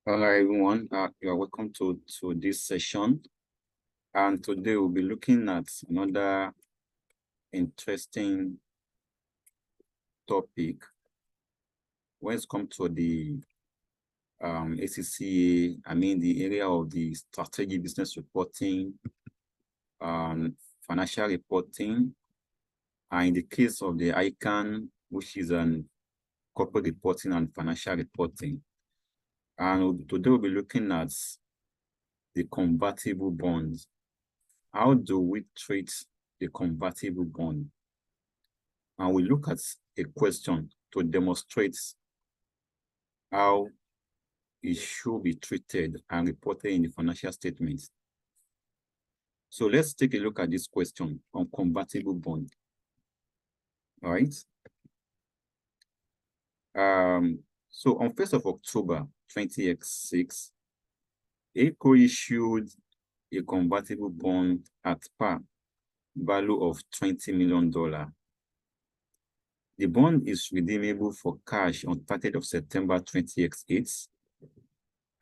Hello, everyone. You are welcome to this session. And today we'll be looking at another interesting topic when it comes to the ACCA, the area of the strategic business reporting, financial reporting, and in the case of the ICAN, which is corporate reporting and financial reporting. And today we'll be looking at the convertible bonds. How do we treat the convertible bond? And we look at a question to demonstrate how it should be treated and reported in the financial statements. So let's take a look at this question on convertible bond. All right. So on 1st of October 2006, ACCA issued a convertible bond at par value of $20 million. The bond is redeemable for cash on 30th of September 2008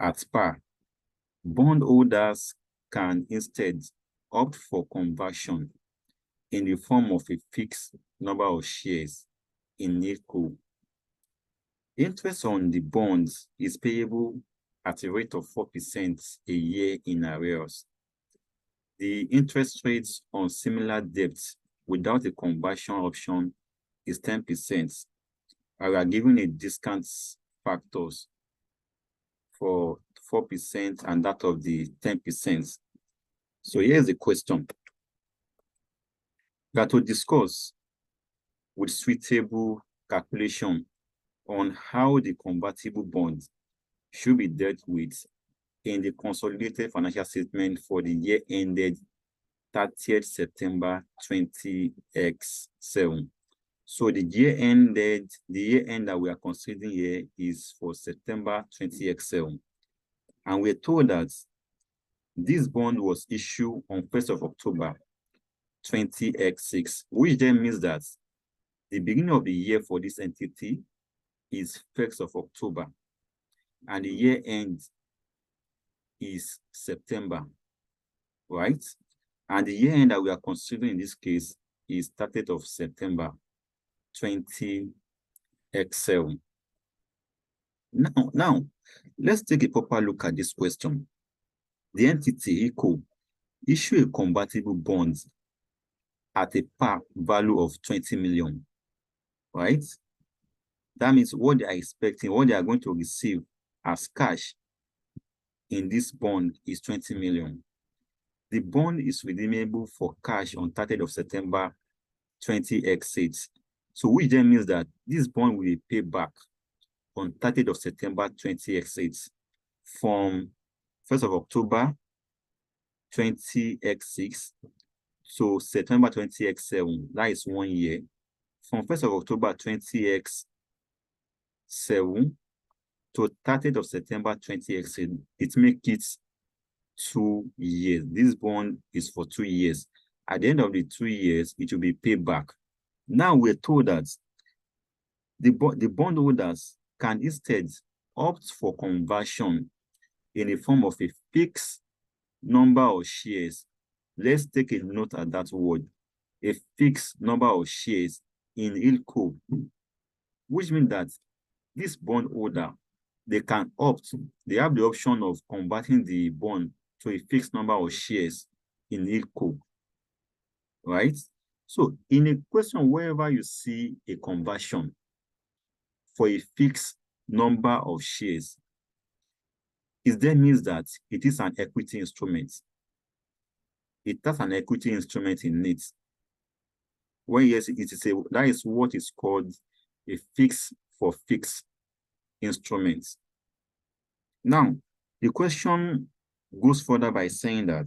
at par. Bondholders can instead opt for conversion in the form of a fixed number of shares in NICO. Interest on the bonds is payable at a rate of 4% a year in arrears. The interest rates on similar debts without a conversion option is 10%. We are given a discount factors for 4% and that of the 10%. So here's the question that to discuss with suitable calculation on how the convertible bonds should be dealt with in the consolidated financial statement for the year ended 30th September 20x7. So the year end that we are considering here is for September 20x7. And we're told that this bond was issued on 1st of October 20x6, which then means that the beginning of the year for this entity is 1st of October, and the year end is September, right? And the year end that we are considering in this case is 30th of September 20x7. Now, let's take a proper look at this question. The entity ICO issue a convertible bond at a par value of 20 million, right? That means what they are expecting, what they are going to receive as cash in this bond is 20 million. The bond is redeemable for cash on 30th of September 20x8. So which then means that this bond will be paid back on 30th of September 20x8 from 1st of October 20x6 to September 20x7. That is 1 year. From 1st of October 20x7 to 30th of September 20x8, it makes it 2 years. This bond is for 2 years. At the end of the 2 years, it will be paid back. Now we're told that the bondholders can instead opt for conversion in the form of a fixed number of shares. Let's take a note at that word, a fixed number of shares in ILCO, which means that this bondholder, they can opt, they have the option of converting the bond to a fixed number of shares in ILCO, right? So in a question, wherever you see a conversion for a fixed number of shares, it then means that it is an equity instrument. It has an equity instrument in it. When yes, that is what is called a fixed for fixed instrument. Now, the question goes further by saying that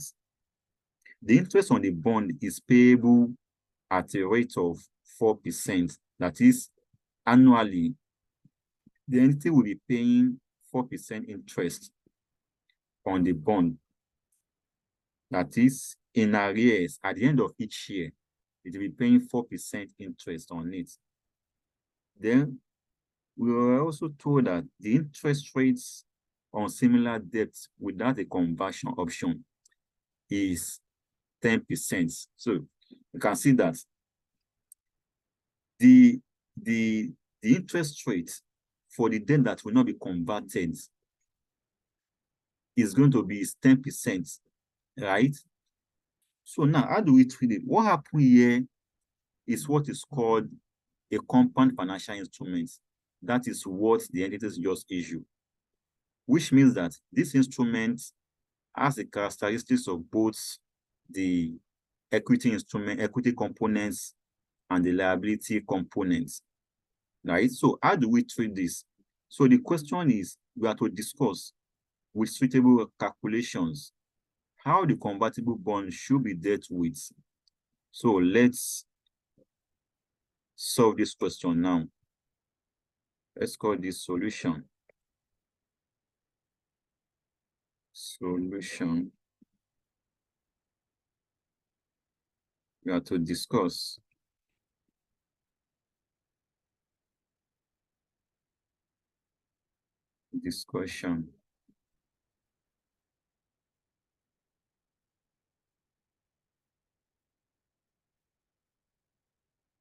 the interest on the bond is payable at a rate of 4%. That is, annually, the entity will be paying 4% interest on the bond. That is, in arrears, at the end of each year, it will be paying 4% interest on it. Then, we were also told that the interest rates on similar debts without a conversion option is 10%. So you can see that the interest rate for the debt that will not be converted is going to be 10%, right? So now, how do we treat it? What happened here is what is called a compound financial instrument. That is what the entities just issue, which means that this instrument has the characteristics of both the equity components and the liability components, right? So how do we treat this? So the question is, we are to discuss with suitable calculations how the convertible bond should be dealt with. So let's solve this question now. Let's call this solution. Solution. We are to discuss discussion.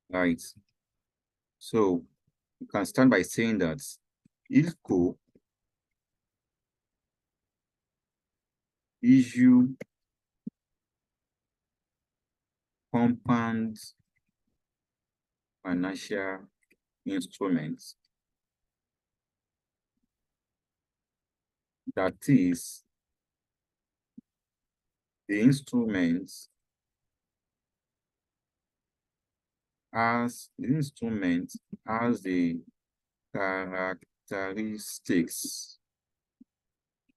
Right. So you can start by saying that ILCO issue compound financial instruments. That is, the instruments has the characteristics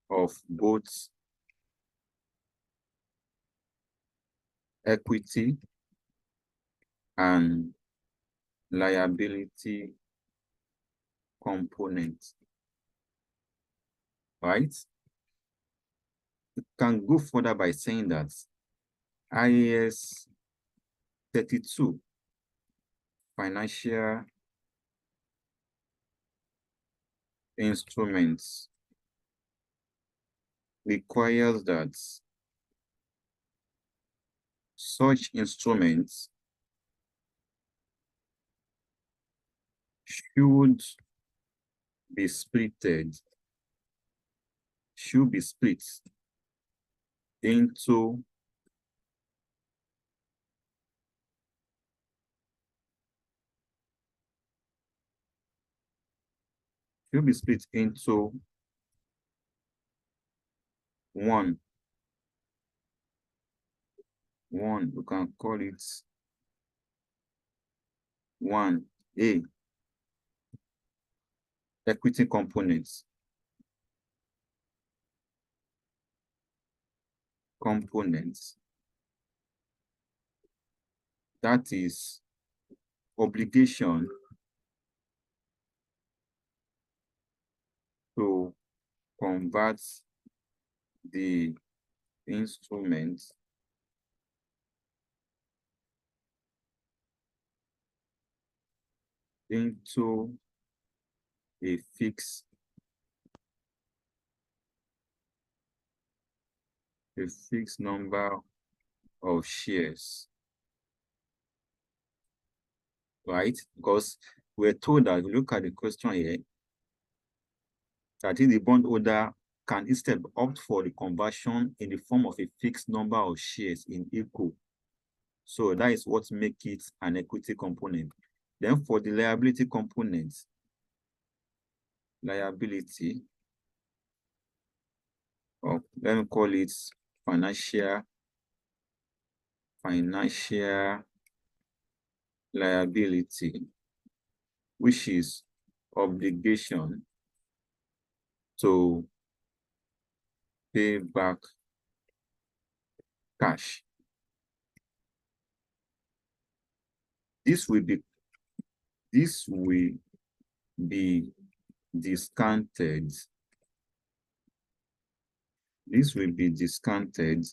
of both equity and liability components, right? You can go further by saying that IAS 32 financial instruments requires that such instruments should be split into one, we can call it 1A, equity components. That is obligation to convert the instrument into a fixed number of shares, right? Because we're told that, if you look at the question here, that if the bondholder can instead opt for the conversion in the form of a fixed number of shares in equal. So that is what makes it an equity component. Then for the liability component, liability, or let me call it financial liability, which is obligation to pay back cash. This will be discounted. This will be discounted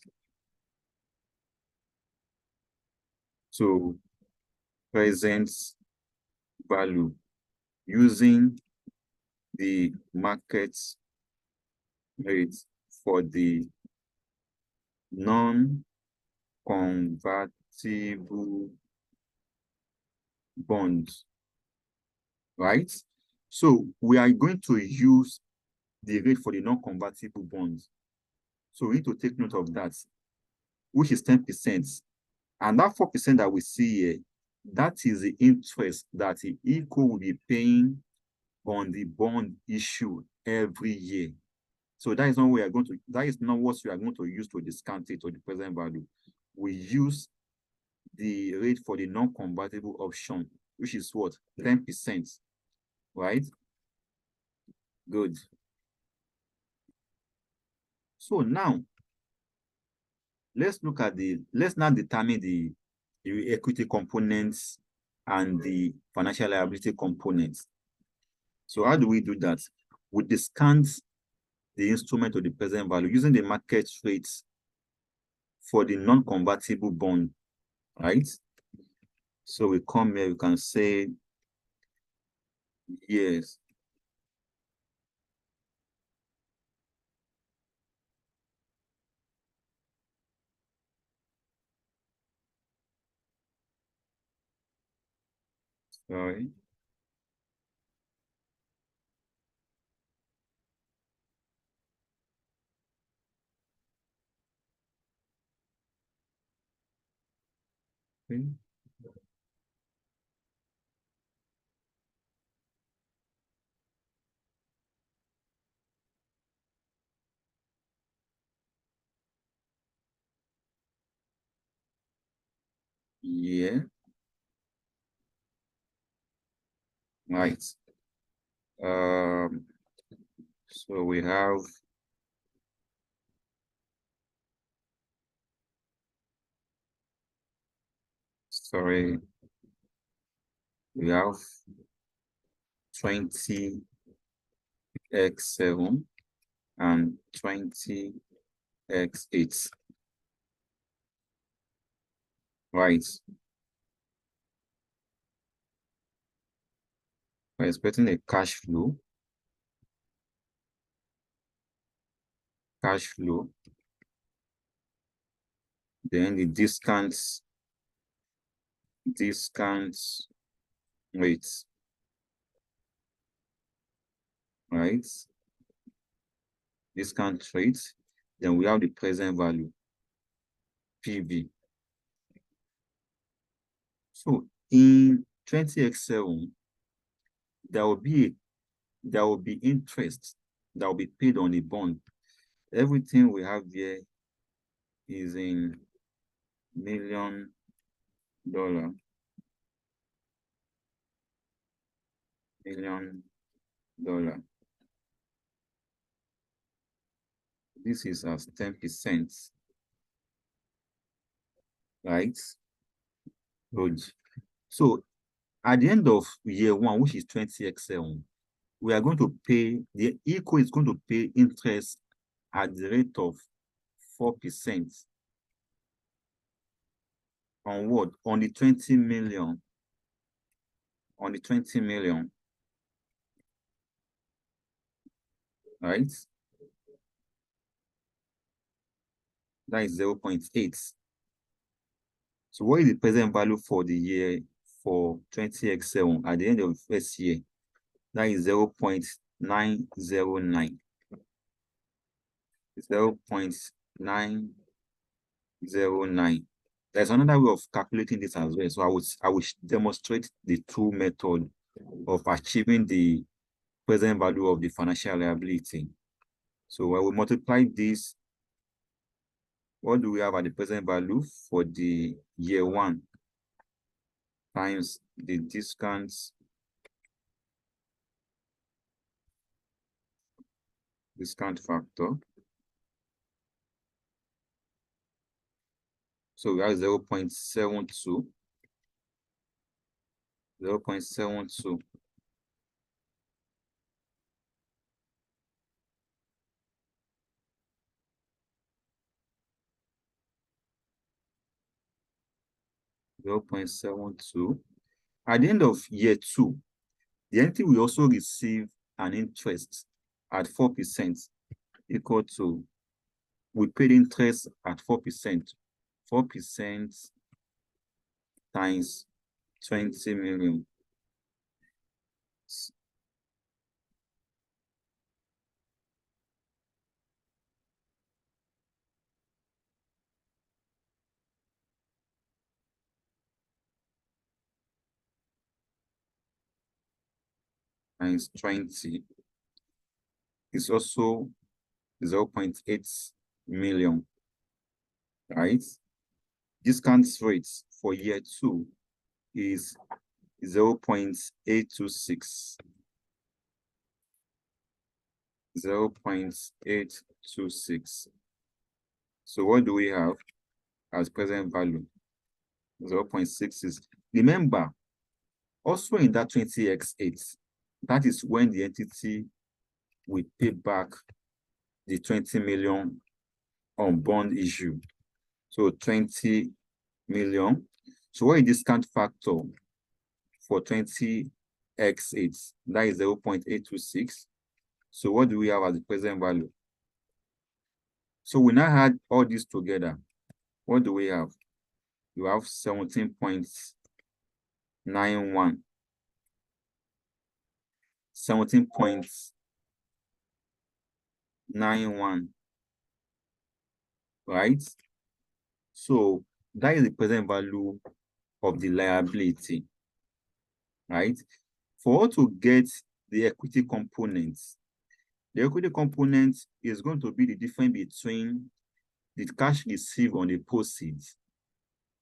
to present value using the market rate for the non-convertible bonds, right? So we are going to use the rate for the non-convertible bonds. So we need to take note of that, which is 10%. And that 4% that we see here, that is the interest that the ICO will be paying on the bond issue every year. So that is not what we are going to, that is not what we are going to use to discount it to the present value. We use the rate for the non-convertible option, which is what? 10%, right? Good. So now, let's now determine the equity components and the financial liability components. So how do we do that? We discount the instrument to the present value using the market rates for the non-convertible bond, right? So we come here, we can say, yes. Sorry. Okay. Yeah, right. Um, so we have, sorry, we have 20x7 and 20x8, right? We're expecting a cash flow, then the discounts rates, right? Discount rate, then we have the present value, PV. So in 20x7, there will be interest that will be paid on the bond. Everything we have here is in $1 million, $1 million. This is as 10%, right? Good. So at the end of year one, which is 20x7, we are going to pay, the ICO is going to pay interest at the rate of 4% on what? On the 20 million. On the 20 million. Right? That is 0.8. So what is the present value for the year for 20x7 at the end of the first year? That is 0.909. 0.909. There's another way of calculating this as well. So I will demonstrate the two methods of achieving the present value of the financial liability. So when we multiply this, what do we have at the present value for the year one times the discount factor? So we have 0.72. 0.72. At the end of year two, the entity will also receive an interest at 4%. equal to, we paid interest at 4%. 4% times 20 million. Times 20 is also 0.8 million, right? Discount rate for year 2 is 0.826. 0.826. So what do we have as present value? 0.66. Remember, also in that 20x8, that is when the entity will pay back the 20 million on bond issue. So 20 million. So what is discount factor for 20x8? That is 0.826. So what do we have as the present value? So we now add all this together. What do we have? You have 17.91. 17.91, right? So that is the present value of the liability, right? For us to get the equity component, the equity component is going to be the difference between the cash received on the proceeds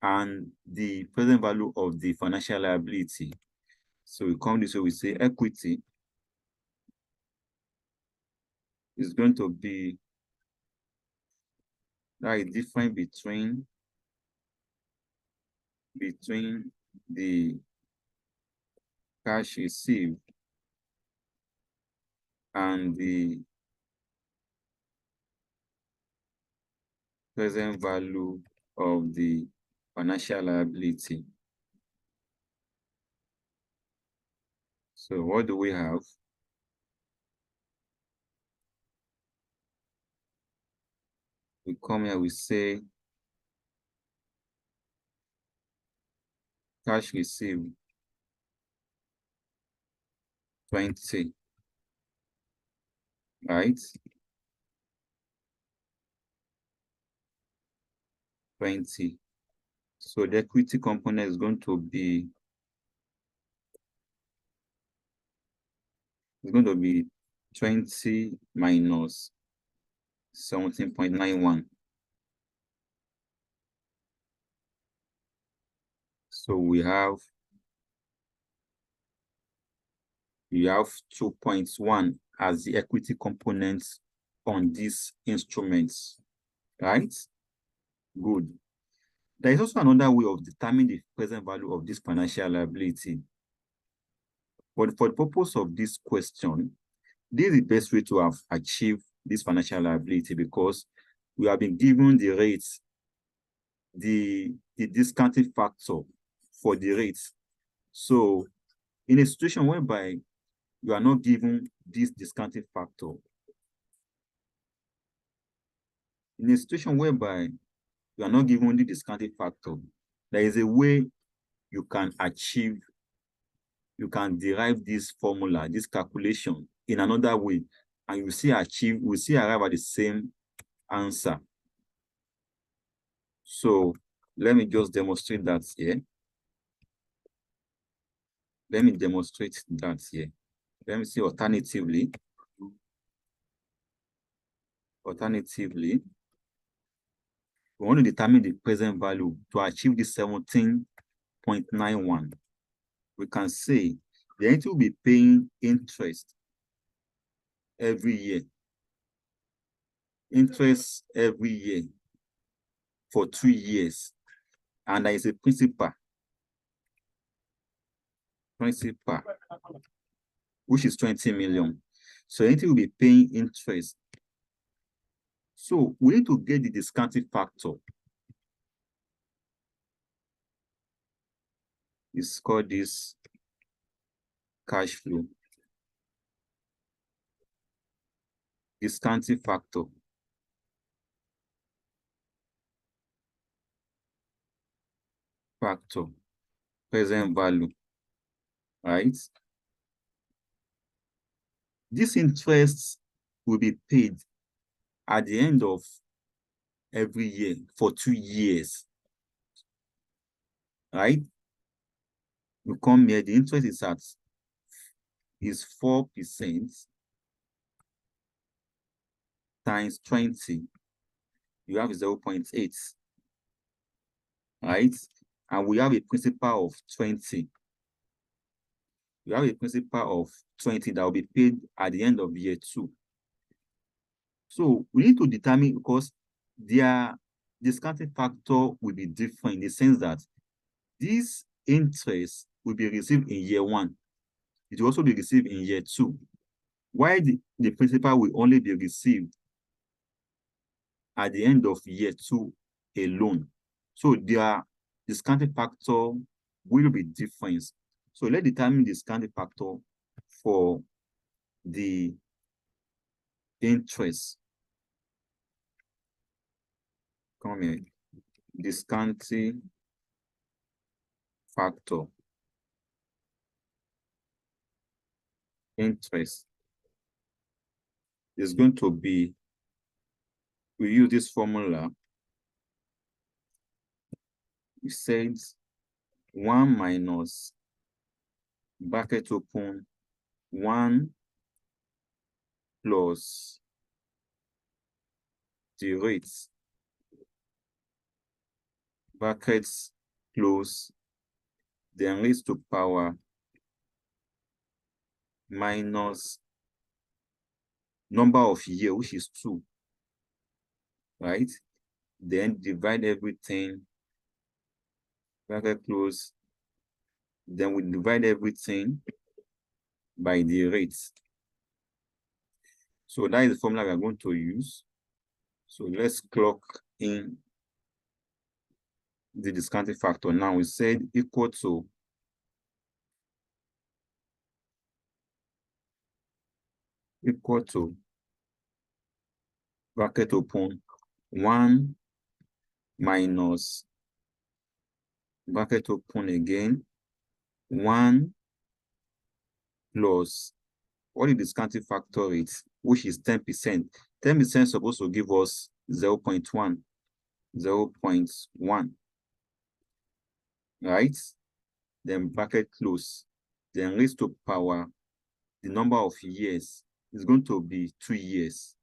and the present value of the financial liability. So we come this way, we say equity is going to be that is different between the cash received and the present value of the financial liability. So what do we have? We come here, we say cash received 20, right? 20. So the equity component is going to be 20 minus 17.91. So we have 2.1 as the equity component on these instruments, right? Good. There is also another way of determining the present value of this financial liability. But for the purpose of this question, this is the best way to have achieved this financial liability because we have been given the rates, the discounting factor for the rates. So in a situation whereby you are not given this discounting factor, in a situation whereby you are not given the discounting factor, there is a way you can achieve, you can derive this formula, this calculation in another way, and you will see arrive at the same answer. So let me just demonstrate that here. Let me demonstrate that here. Let me see alternatively, we want to determine the present value to achieve the 17.91. We can say the entity will be paying interest every year. Interest every year for 2 years. And there is a principal, which is 20 million. So entity will be paying interest. So we need to get the discounting factor. It's called this cash flow. discounting factor. Present value, right? This interest will be paid at the end of every year for 2 years, right? You come here, the interest is 4% times 20. You have 0.8, right? And we have a principal of 20. You have a principal of 20 that will be paid at the end of year 2. So we need to determine, because their discounting factor will be different in the sense that this interest will be received in year 1. It will also be received in year 2. While the principal will only be received at the end of year 2 alone. So their discounting factor will be different. So let's determine the discounting factor for the interest. Come here. Discounting factor. Interest is going to be, we use this formula. It says 1 minus bracket open 1 plus the rate brackets close, then raised to power minus number of year, which is 2, right? Then divide everything, bracket close, then we divide everything by the rate. So that is the formula we are going to use. So let's clock in the discounting factor. Now we said equal to bracket open 1 minus bracket open again 1 plus what the discounting factor is, which is 10%. 10% is supposed to give us 0.1. 0.1, right? Then bracket close, then raised to power the number of years is going to be 2 years.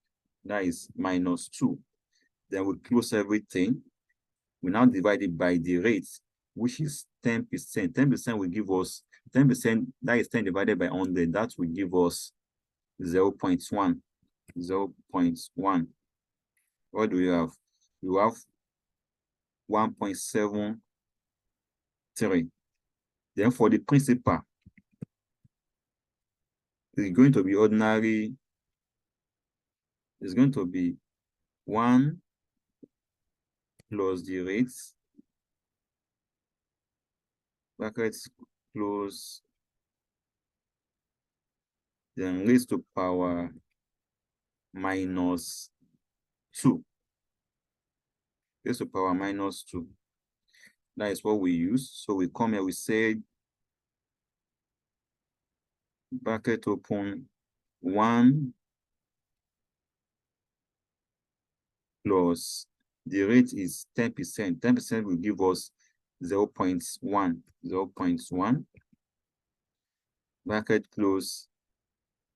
That is minus 2. Then we close everything. We now divide it by the rate, which is 10%. 10% will give us 10%, that is 10 divided by 100. That will give us 0.1. 0.1. What do we have? You have 1.73. Then for the principal, it's going to be ordinary. It's going to be 1 plus the rates, brackets close, then raised to power minus 2. Raised to power minus 2. That is what we use. So we come here, we say bracket open 1 plus the rate is 10%. 10% will give us 0.1. 0.1. Bracket close,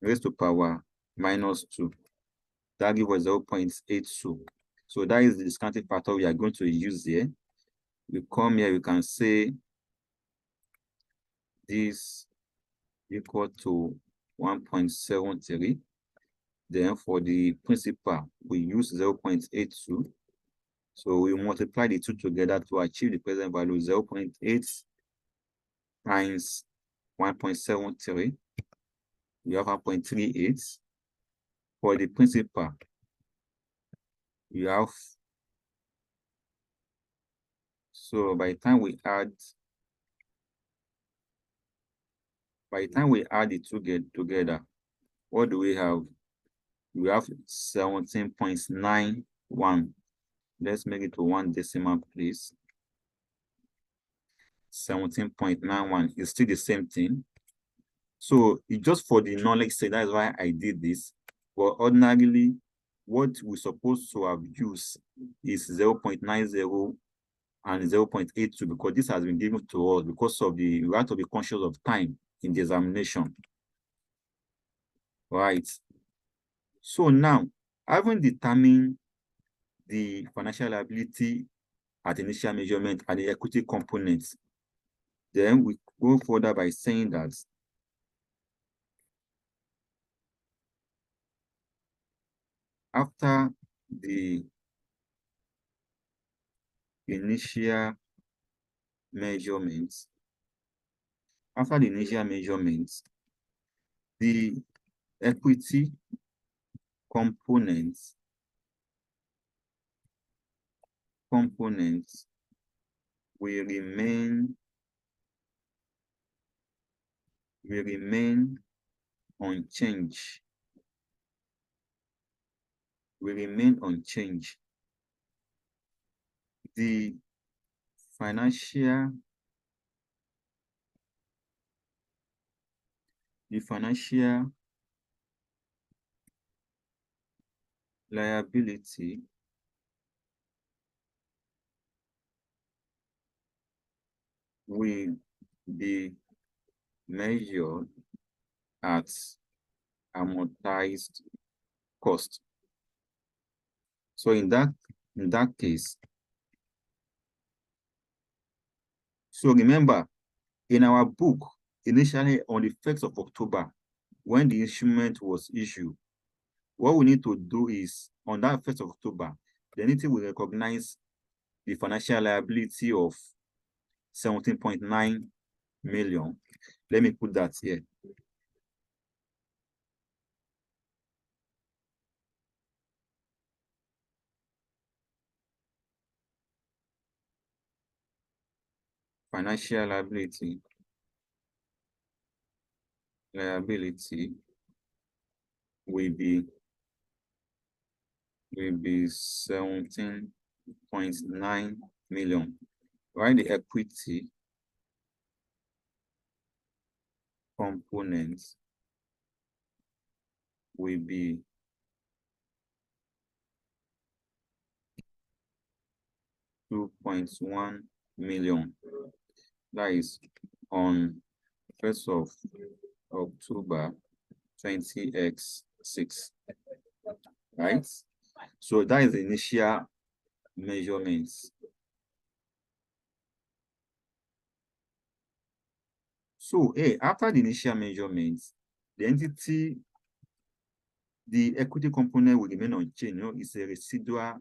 raised to power minus 2. That gives us 0.82. So that is the discounting factor we are going to use here. We come here, we can say this equal to 1.73. Then for the principal, we use 0.82. So we multiply the two together to achieve the present value. 0.8 times 1.73. We have 1.38. For the principal, you have, so by the time we add the two get together, what do we have? we have 17.91. Let's make it to one decimal place. 17.91 is still the same thing. So it's just for the knowledge sake, that's why I did this. But ordinarily, what we're supposed to have used is 0.90 and 0.82 because this has been given to us because of we have to be conscious of time in the examination. Right. So now, having determined the financial liability at initial measurement and the equity components, then we go further by saying that after the initial measurements, the equity components will remain unchanged. The financial liability will be measured at amortized cost. So in that case, so remember, in our book, initially on the 1st of October, when the instrument was issued, what we need to do is, on that 1st of October, the entity will recognize the financial liability of 17.9 million. Let me put that here. Financial liability will be 17.9 million, while the equity components will be 2.1 million. That is on 1st of October 20x6, right? So that is the initial measurements. So after the initial measurements, the entity, the equity component will remain unchanged. It's a residual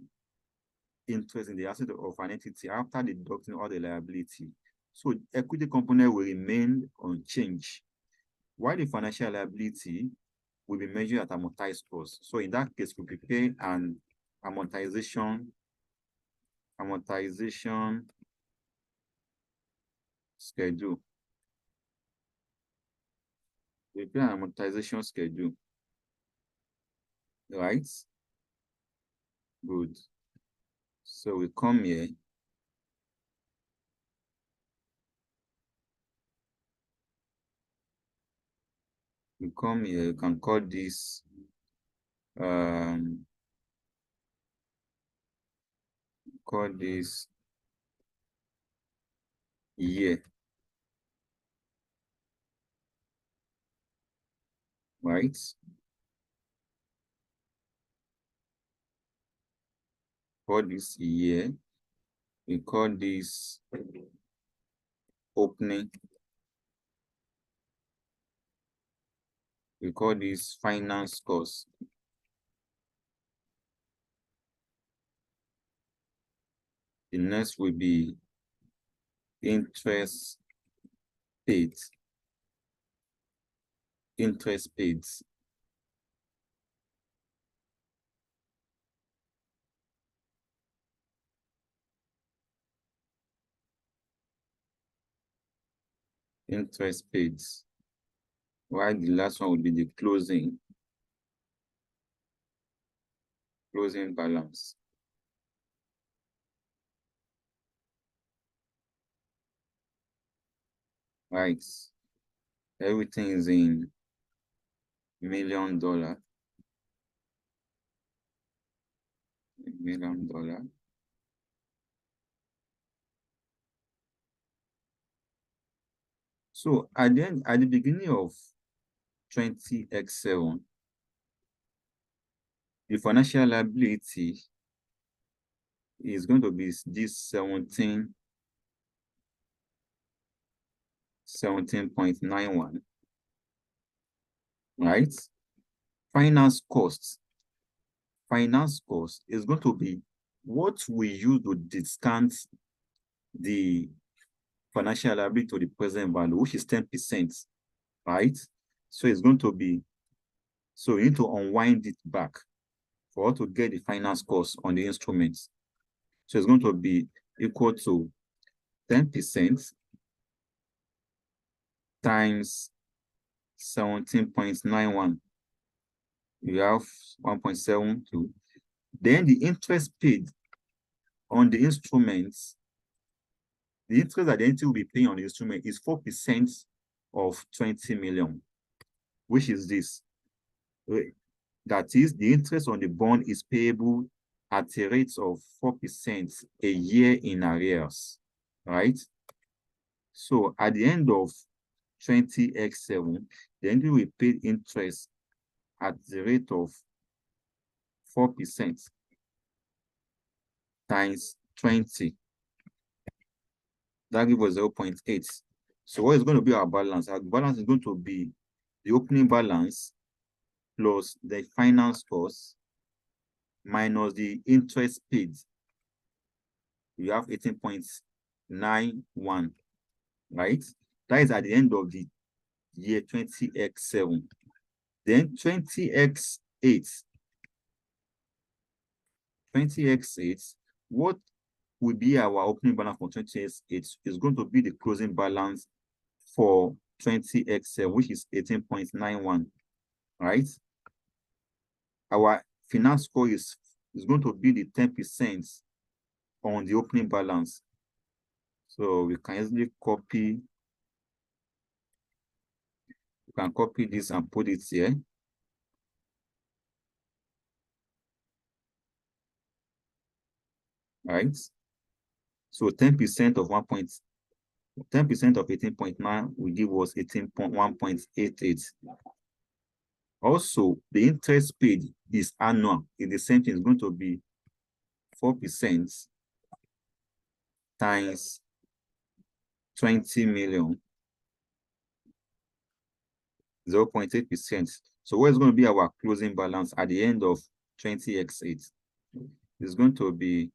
interest in the asset of an entity after deducting all the liability. So equity component will remain unchanged, while the financial liability will be measured at amortized cost. So in that case, we prepare an amortization schedule. Prepare an amortization schedule. Right? Good. So we come here. You can call this year, right? Call this year. We call this opening. We call this finance cost. The next will be interest paid. Interest paid. Interest paid. While the last one will be the closing. closing balance. Right. Everything is in $1 million. $1 million. So at the beginning of 20x7, the financial liability is going to be this 17.91, right? Finance cost is going to be what we use to discount the financial liability to the present value, which is 10%, right? So it's going to be, so you need to unwind it back for us to get the finance cost on the instruments. So it's going to be equal to 10% times 17.91. You have 1.72. Then the interest paid on the instruments, the interest that the entity will be paying on the instrument is 4% of 20 million, which is this. That is, the interest on the bond is payable at a rate of 4% a year in arrears, right? So at the end of 20x7, the entity will pay interest at the rate of 4% times 20. That gives us 0.8. So what is going to be our balance? Our balance is going to be the opening balance plus the finance cost minus the interest paid. We have 18.91, right? That is at the end of the year 20x7. Then 20x8. 20x8, what will be our opening balance for 20x8 is going to be the closing balance for 20x7, which is 18.91, right? Our finance cost is going to be the 10% on the opening balance. So we can easily copy this and put it here. Right? So 10% of 10% of 18.9 will give us 1.88. Also, the interest paid is annual. In the same thing, it's going to be 4% times 20 million, 0.8%. So what is going to be our closing balance at the end of 20x8? It's going to be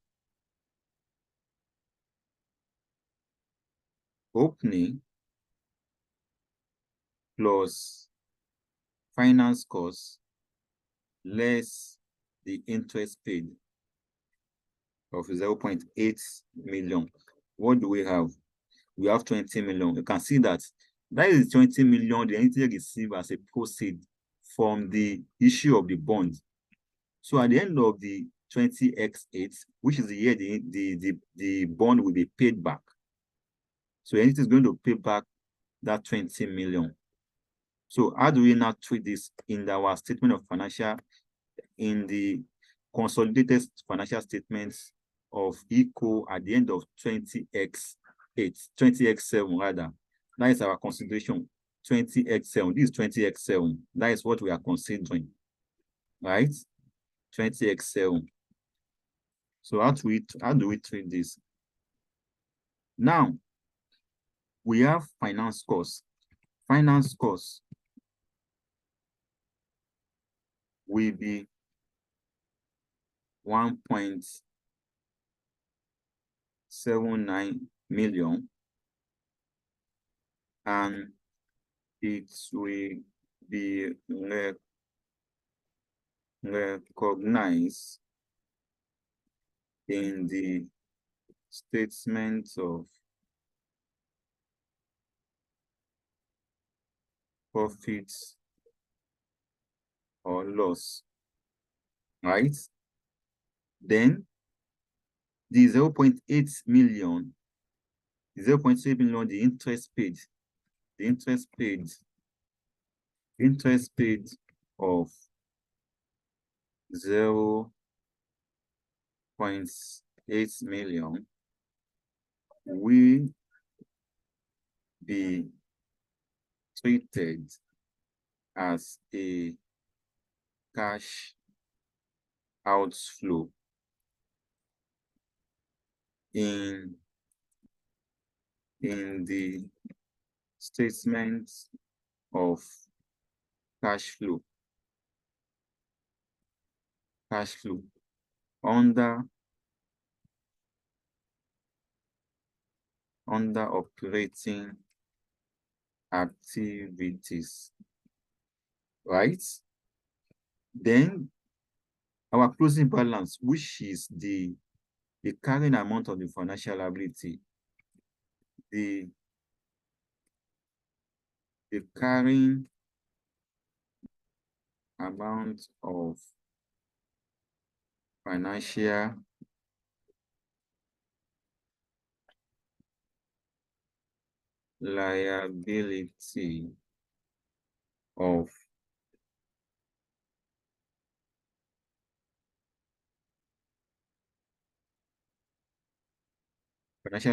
opening plus finance cost less the interest paid of 0.8 million. What do we have? We have 20 million. You can see that is 20 million the entity received as a proceed from the issue of the bond. So at the end of the 20x8, which is the year the bond will be paid back. So entity is going to pay back that 20 million. So how do we now treat this in our statement of financial, in the consolidated financial statements of ECO at the end of 20x7 rather? That is our consideration, 20x7. This is 20x7. That is what we are considering, right? 20x7. So how do we treat this? Now, we have finance costs. Finance costs will be 1.79 million, and it will be recognized in the statement of profits or loss, right? Then the 0.8 million, the interest paid, interest paid of 0.8 million will be treated as a cash outflow in the statement of cash flow under operating activities, right? Then our closing balance, which is the carrying amount of the financial liability, the carrying amount of financial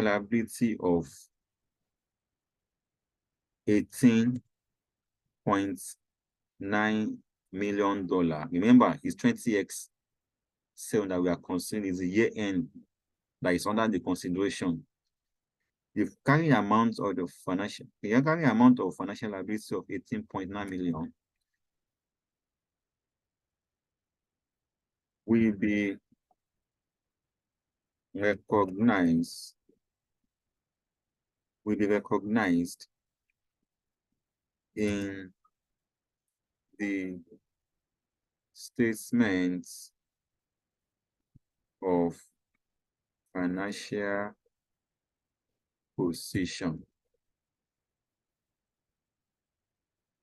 liability of $18.9 million. Remember, it's 20x sale that we are considering, is the year end that is under the consideration. The carrying amount of the financial liability of 18.9 million will be recognized in the statements of financial position.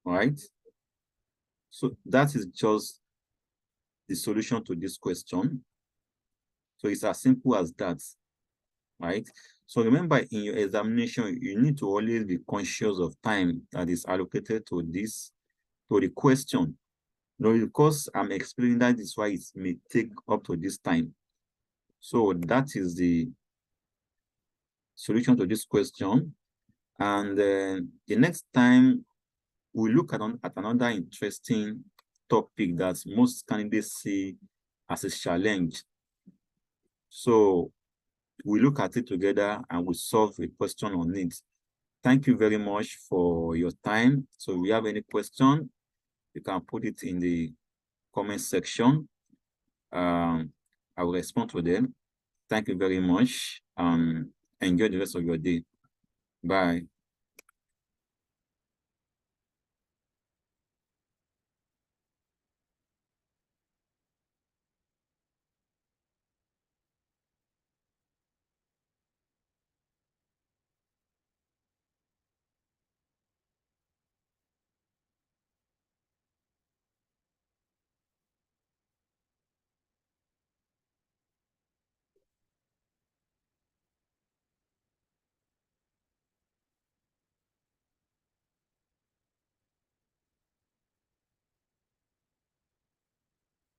All right. So that is just the solution to this question. So it's as simple as that, right? So remember, in your examination, you need to always be conscious of time that is allocated to the question. No, because I'm explaining that is why it may take up to this time. So that is the solution to this question. And the next time we look at another interesting topic that most candidates see as a challenge. So we look at it together and we solve a question on it. Thank you very much for your time. So if you have any question, you can put it in the comment section. I will respond to them. Thank you very much. Enjoy the rest of your day. Bye.